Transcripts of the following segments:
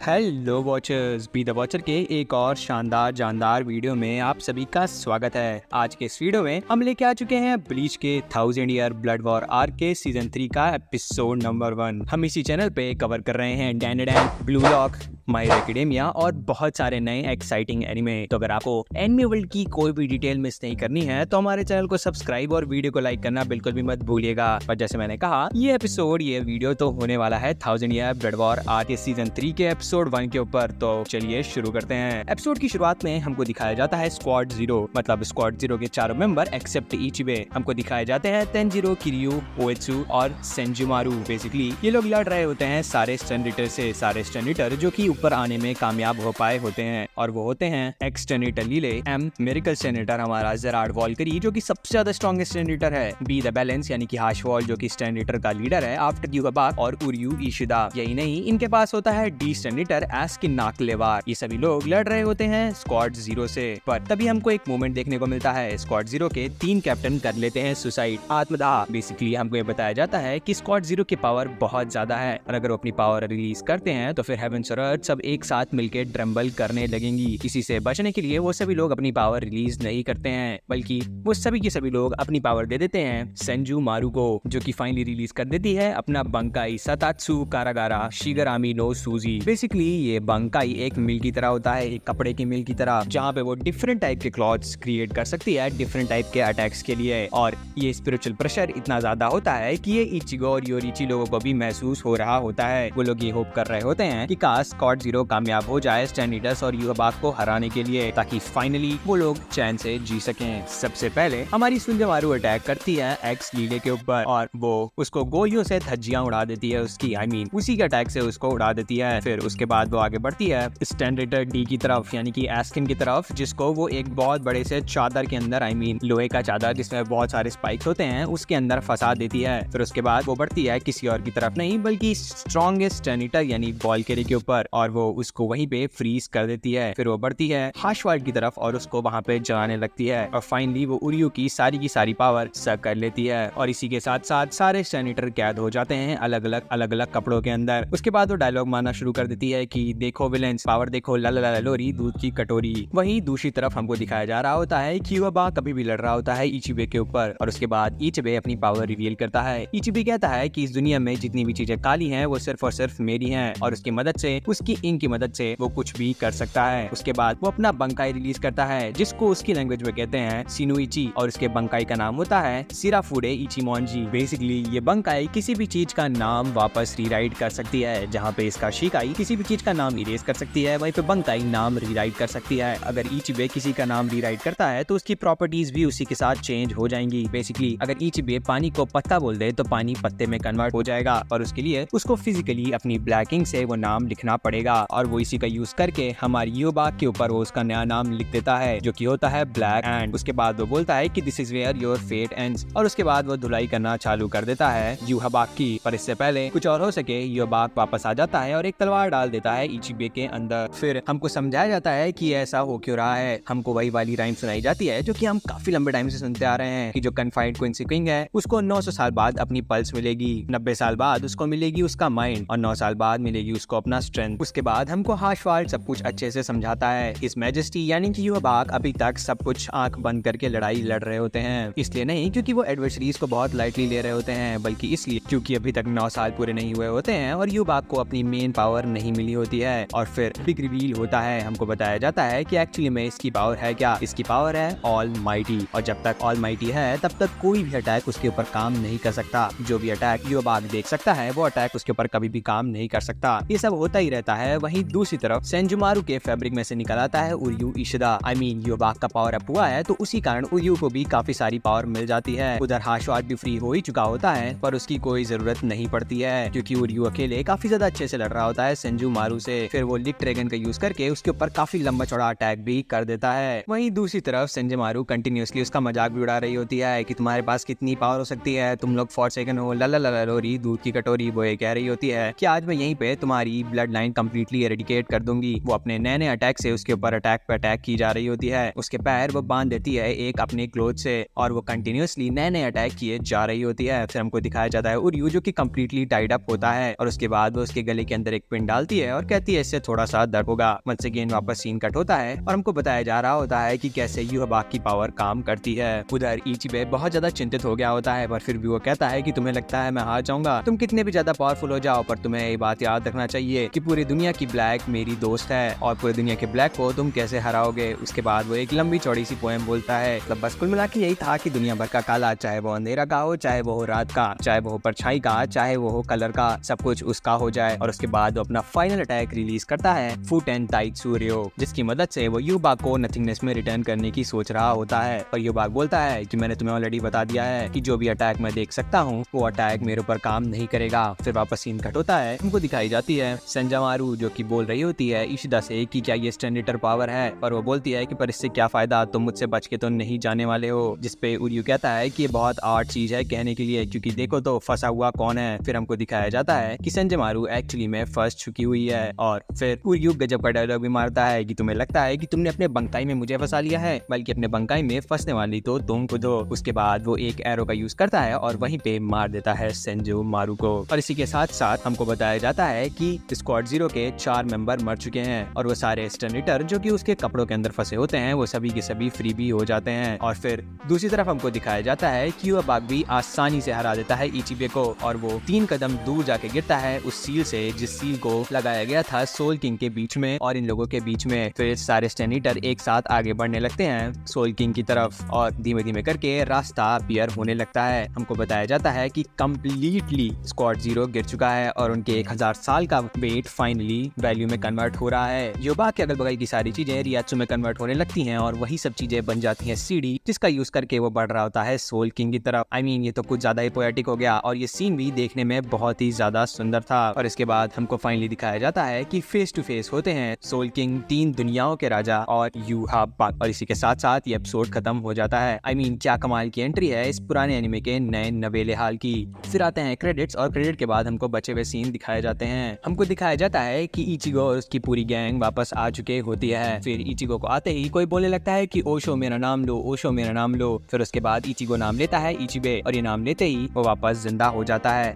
Hello watchers, be the watcher के एक और शानदार जानदार वीडियो में आप सभी का स्वागत है। आज के इस वीडियो में हम लेके आ चुके हैं ब्लीच के 1000 ईयर ब्लड वॉर आर्क के सीजन 3 का एपिसोड नंबर 1। हम इसी चैनल पे कवर कर रहे हैं Dan Dan, blue lock, my hero academia और बहुत सारे नए एक्साइटिंग एनिमे। तो अगर आपको एनिमे वर्ल्ड की कोई भी डिटेल मिस नहीं करनी है तो हमारे चैनल को सब्सक्राइब और वीडियो को लाइक करना बिल्कुल भी मत भूलिएगा। पर जैसे मैंने कहा, ये वीडियो तो होने वाला है 1000 ईयर ब्लड वॉर आर्क के सीजन 3 के एपिसोड 1 के ऊपर। तो चलिए शुरू करते हैं। एपिसोड की शुरुआत में हमको दिखाया जाता है स्क्वाड 0, मतलब स्क्वाड 0 के चारों मेंबर एक्सेप्ट इचिबे। हमको दिखाए जाते हैं तेंजिरो, किरियू, ओएत्सु और सेंजुमारू। बेसिकली ये लोग लड़ रहे होते हैं सारे स्टर्निटर से, सारे स्टर्निटर जो कि ऊपर आने में कामयाब हो पाए होते हैं। और वो होते हैं एक्स स्टर्निटर लीले, एम मिरेकल स्टर्निटर हमारा जेरार्ड वॉल्करी जो कि सबसे ज्यादा स्ट्रॉन्गेस्ट स्टर्निटर है, बी द बैलेंस यानी कि हाशवॉल जो कि स्टर्निटर का लीडर है आफ्टर युगाबाक और उर्यू इशिदा। यही नहीं, इनके पास होता है डी स्टर्निटर एस्किन नाकलेवार। ये सभी लोग लड़ रहे होते हैं स्क्वाड 0 से। पर तभी हमको एक मोमेंट देखने को मिलता है। स्क्वाड 0 के 3 कैप्टन कर लेते हैं सुसाइड, आत्मदाह। बेसिकली हमको ये बताया जाता है कि स्क्वाड 0 की पावर बहुत ज्यादा है और अगर वो अपनी पावर रिलीज करते हैं तो फिर हेवेंस और अर्थ सब एक साथ मिलकर ड्रम्बल करने लगेंगी। इसी से बचने के लिए वो सभी लोग अपनी पावर रिलीज नहीं करते हैं, बल्कि वो सभी के सभी लोग अपनी पावर दे देते हैं सेंजू मारू को, जो कि फाइनली रिलीज कर देती है अपना बंकाई सतात्सु कारागारा शिगरामी नो सूजी। बेसिकली ये बंकाई एक मिल की तरह होता है, एक कपड़े की मिल की तरह, जहाँ पे वो डिफरेंट टाइप के क्लॉथ्स क्रिएट कर सकती है डिफरेंट टाइप के अटैक्स के लिए। और ये स्पिरिचुअल प्रेशर इतना ज्यादा होता है कि ये इचिगो और योरिची लोगों को भी महसूस हो रहा होता है। वो लोग ये होप कर रहे होते हैं कि काश स्क्वाड 0 कामयाब हो जाए स्टैनिटस और युगाबाक को हराने के लिए, ताकि फाइनली वो लोग चैन से जी सकें। सबसे पहले हमारी सुंजमारू अटैक करती है एक्स लीले के ऊपर और वो उसको गोलियों से धज्जियां उड़ा देती है उसकी, उसी के अटैक से उसको उड़ा देती है। फिर उसके बाद वो आगे बढ़ती है स्टैंडर्ड डी की तरफ, यानी कि एस्किन की तरफ, जिसको वो एक बहुत बड़े से चादर के अंदर, लोहे का चादर जिसमें बहुत सारे स्पाइक्स होते हैं, उसके अंदर फंसा देती है। फिर उसके बाद वो बढ़ती है किसी और की तरफ नहीं बल्कि स्ट्रॉन्गेस्ट स्टर्निटर यानी वॉल्करी के ऊपर और वो उसको वहीं पे फ्रीज कर देती है। फिर वो बढ़ती है हाशवाल्ड की तरफ और उसको वहां पे जलाने लगती है और फाइनली वो उर्यू की सारी पावर सक कर लेती है। और इसी के साथ साथ सारे स्टर्निटर कैद हो जाते हैं अलग अलग कपड़ों के अंदर। उसके बाद वो डायलॉग मारना शुरू कर देती है कि देखो विलेंस, पावर देखो, ला ला ला लोरी दूध की कटोरी। वहीं दूसरी तरफ हमको दिखाया जा रहा होता है कि युगाबाक कभी भी लड़ रहा होता है इचिबे के ऊपर और उसके बाद इचिबे अपनी पावर रिवील करता है। इचिबे कहता है कि इस दुनिया में जितनी भी चीजें काली हैं वो सिर्फ और सिर्फ मेरी हैं और उसकी मदद से, उसकी इंक की मदद से वो कुछ भी कर सकता है। उसके बाद वो अपना बंकाई रिलीज करता है जिसको उसकी लैंग्वेज में कहते हैं सिनुइची और उसके बंकाई का नाम होता है सिराफुडे इचिमोनजी। बेसिकली ये बंकाई किसी भी चीज का नाम वापस रीराइट कर सकती है। जहाँ पे इसका शिकाई किसी भी चीज का नाम इरेज कर सकती है, वहीं पे बंकाई नाम रीराइट कर सकती है। अगर इचिबे किसी का नाम रीराइट करता है तो उसकी प्रॉपर्टीज भी उसी के साथ चेंज हो जाएंगी। बेसिकली अगर इचिबे पानी को पत्ता बोल दे तो पानी पत्ते में कन्वर्ट हो जाएगा और उसके लिए उसको फिजिकली अपनी ब्लैक इंक से वो नाम लिखना पड़ेगा और वो इसी का यूज करके हमारी युगाबाक के ऊपर वो उसका नया नाम लिख देता है जो कि होता है ब्लैक एंड। उसके बाद वो बोलता है कि this is where your fate ends और उसके बाद वो धुलाई करना चालू कर देता है युगाबाक की। पर इससे पहले कुछ और हो सके, युगाबाक वापस आ जाता है और एक तलवार डाल देता है इचिबे के अंदर। फिर हमको समझाया जाता है कि ऐसा हो क्यों रहा है। हमको वही वाली राइम सुनाई जाती है जो कि हम काफी लंबे टाइम से सुनते आ रहे हैं कि जो कन्फाइंड क्वींसी किंग है उसको 900 साल बाद अपनी पल्स मिलेगी, 90 साल बाद उसको मिलेगी उसका माइंड और 9 साल बाद मिलेगी उसको अपना स्ट्रेंथ। उसके बाद हमको हाशवाल्ड सब कुछ अच्छे से समझाता है। इस मैजेस्टी यानी कि युगाबाक अभी तक सब कुछ आंख बंद करके लड़ाई लड़ रहे होते हैं, इसलिए नहीं क्योंकि वो एडवर्सरीज को बहुत लाइटली ले रहे होते हैं, बल्कि इसलिए क्योंकि अभी तक 9 साल पूरे नहीं हुए होते हैं और युगाबाक को अपनी मेन पावर नहीं मिली होती है। और फिर बिग रिवील होता है, हमको बताया जाता है कि एक्चुअली में इसकी पावर है क्या। इसकी पावर है ऑल माइटी और जब तक ऑल माइटी है तब तक कोई भी अटैक उसके ऊपर काम नहीं कर सकता। जो भी अटैक युगाबाक देख सकता है वो अटैक उसके ऊपर कभी भी काम नहीं कर सकता। ये सब होता ही रहता है। वहीं दूसरी तरफ सेंजुमारू के फैब्रिक में से निकल आता है उर्यू इशिदा। युगाबाक का पावर अप हुआ है तो उसी कारण उर्यू को भी काफी सारी पावर मिल जाती है। उधर हाशवाल्ड भी फ्री हो ही चुका होता है पर उसकी कोई जरूरत नहीं पड़ती है क्योंकि उर्यू अकेले काफी ज्यादा अच्छे से लड़ रहा होता है सेंजुमारू से। फिर वो लिक ड्रैगन का यूज करके उसके ऊपर काफी लंबा चौड़ा अटैक भी कर देता है। वहीं दूसरी तरफ सेंजुमारू कंटिन्यूअसली उसका मजाक भी उड़ा रही होती है कि तुम्हारे पास कितनी पावर हो सकती है, तुम लोग 4 सेकंड हो, ला ला ला लोरी दूध की कटोरी। वो ये कह रही होती है कि आज मैं यहीं पे तुम्हारी ब्लड लाइन कम्प्लीटली एरेडिकेट कर दूंगी। वो अपने नए नए अटैक से उसके ऊपर अटैक पे अटैक की जा रही होती है। उसके पैर वो बांध देती है एक अपने क्लोथ से और वो कंटिन्यूअसली नए नए अटैक किए जा रही होती है। फिर हमको दिखाया जाता है उर्यू जो कि कम्प्लीटली टाइड अप होता है और उसके बाद वो उसके गले के अंदर एक पिन डालती है और कहती है इससे थोड़ा सा दर्द होगा। वंस अगेन वापस सीन कट होता है और हमको बताया जा रहा होता है कि कैसे युहबाक की पावर काम करती है। उधर इचिबे बहुत ज्यादा चिंतित हो गया होता है, पर फिर भी वो कहता है कि तुम्हें लगता है मैं हार जाऊंगा, तुम कितने भी ज्यादा पावरफुल हो जाओ, पर तुम्हें ये बात याद रखना चाहिए कि पूरी दुनिया की ब्लैक मेरी दोस्त है और पूरी दुनिया के ब्लैक को तुम कैसे हराओगे। उसके बाद वो एक लंबी चौड़ी सी पोएम बोलता है। मतलब बस कुल मिला के यही था कि दुनिया भर का काला, चाहे वो अंधेरा का हो, चाहे वो हो रात का, चाहे वो हो परछाई का, चाहे वो हो कलर का, सब कुछ उसका हो जाए। और उसके बाद वो अपना फाइनल अटैक रिलीज करता है फुटेन ताइत्सुर्यो, जिसकी मदद से वो युहबाक को नथिंगनेस में रिटर्न करने की सोच रहा होता है। और युहबाक बोलता है कि मैंने तुम्हें ऑलरेडी बता दिया है कि जो भी अटैक मैं देख सकता हूँ वो अटैक मेरे ऊपर काम नहीं करेगा। फिर वापस सीन कट होता है, हमको दिखाई जाती है सेंजामारू जो कि बोल रही होती है इशिदा से कि क्या ये स्टैंडिटर पावर है, और वो बोलती है कि पर इससे क्या फायदा, तुम मुझसे बच के तो नहीं जाने वाले हो। जिसपे उर्यू कहता है कि ये बहुत आर्ट चीज है कहने के लिए, क्योंकि देखो तो फंसा हुआ कौन है। फिर हमको दिखाया जाता है कि सेंजामारू एक्चुअली में फंस चुकी हुई है। और फिर उर्यू गजब का डायलॉग भी मारता है कि तुम्हें लगता है कि तुमने अपने बंकाई में मुझे फंसा लिया है, बल्कि अपने बंकाई में फंसने वाली तो तुम खुद हो। उसके बाद वो एक एरो का यूज करता है और वहीं पे मार देता है सेंजामारू को। और इसी के साथ साथ हमको बताया जाता है कि स्क्वाड 0 के 4 मेंबर मर चुके हैं और वो सारे स्टैंडिटर जो कि उसके कपड़ों के अंदर फंसे होते हैं वो सभी के सभी फ्री भी हो जाते हैं। और फिर दूसरी तरफ हमको दिखाया जाता है कि युहबाक भी आसानी से हरा देता है इचिबे को और वो 3 कदम दूर जाके गिरता है उस सील से जिस सील को लगाया गया था सोल किंग के बीच में और इन लोगों के बीच में। फिर सारे स्टैंडिटर एक साथ आगे बढ़ने लगते हैं सोल किंग की तरफ और धीमे धीमे करके रास्ता अपीयर होने लगता है। हमको बताया जाता है कि कम्प्लीटली स्क्वाड 0 गिर चुका है और उनके 1000 साल का वेट फाइनली वैल्यू में कन्वर्ट हो रहा है। युहबाक के अगल बगल की सारी चीजें रियात्सु में कन्वर्ट होने लगती हैं और वही सब चीजें बन जाती हैं सीढ़ी, जिसका यूज करके वो बढ़ रहा होता है सोल किंग की तरफ। ये तो कुछ ज्यादा ही पोएटिक हो गया और ये सीन भी देखने में बहुत ही ज्यादा सुंदर था। और इसके बाद हमको फाइनली दिखाया जाता है कि फेस टू फेस होते हैं सोल किंग 3 दुनियाओं के राजा और युहबाक। और इसी के साथ साथ ये एपिसोड खत्म हो जाता है। क्या कमाल की एंट्री है इस पुराने एनिमे के नए नवेले हाल की। फिर आते हैं क्रेडिट्स और क्रेडिट के बाद हमको बचे हुए सीन दिखाए जाते हैं। हमको दिखाया जाता है कि इचिगो और उसकी पूरी गैंग वापस आ चुके होती है। फिर इचिगो को आते ही कोई बोलने लगता है कि ओशो मेरा नाम लो, ओशो मेरा नाम लो। फिर उसके बाद इचिगो नाम लेता है इचिबे और ये नाम लेते ही वो वापस जिंदा हो जाता है।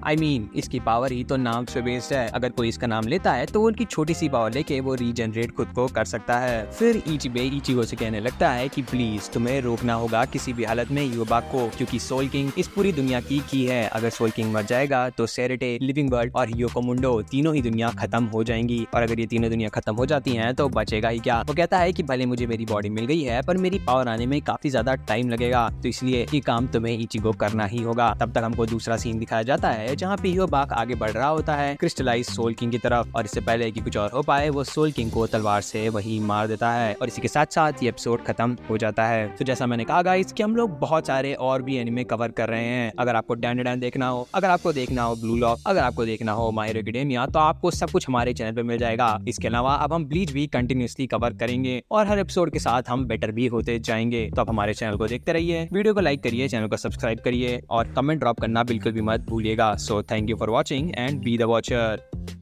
इसकी पावर ही तो नाम से बेस्ड है। अगर कोई इसका नाम लेता है तो उनकी छोटी सी पावर लेके वो रीजनरेट खुद को कर सकता है। फिर इचिबे इचिगो से कहने लगता है कि प्लीज तुम्हें रोकना होगा किसी भी हालत में युहबाक को, क्योंकि सोल किंग इस पूरी दुनिया की है। अगर सोल किंग मर जाएगा तो सेरेटे, लिविंग वर्ल्ड और ह्योकोमुंडो तीनों ही दुनिया खत्म हो जाएंगी और अगर ये तीनों दुनिया खत्म हो जाती हैं तो बचेगा ही क्या। वो कहता है कि भले मुझे मेरी बॉडी मिल गई है पर मेरी पावर आने में काफी ज्यादा टाइम लगेगा, तो इसलिए ये काम तुम्हें इचिगो करना ही होगा। तब तक हमको दूसरा सीन दिखाया जाता है जहाँ पे युहबाक आगे बढ़ रहा होता है क्रिस्टलाइज सोल किंग की तरफ और इससे पहले कि कुछ और हो पाए वो सोल किंग को तलवार से वही मार देता है। और इसी के साथ साथ ये एपिसोड खत्म हो जाता है। तो जैसा मैंने कहा गाइस कि हम लोग बहुत सारे और भी एनिमे कवर कर रहे हैं। अगर आपको डैन डैन देखना हो, अगर आपको देखना हो ब्लू लॉक, अगर आपको देखना हो माय हीरो एकेडेमिया, तो आपको सब कुछ हमारे चैनल पे मिल जाएगा। इसके अलावा अब हम ब्लीच भी कंटिन्यूअसली कवर करेंगे और हर एपिसोड के साथ हम बेटर भी होते जाएंगे। तो आप हमारे चैनल को देखते रहिए, वीडियो को लाइक करिए, चैनल को सब्सक्राइब करिए और कमेंट ड्रॉप करना बिल्कुल भी मत भूलिएगा। So thank you for watching and be the watcher.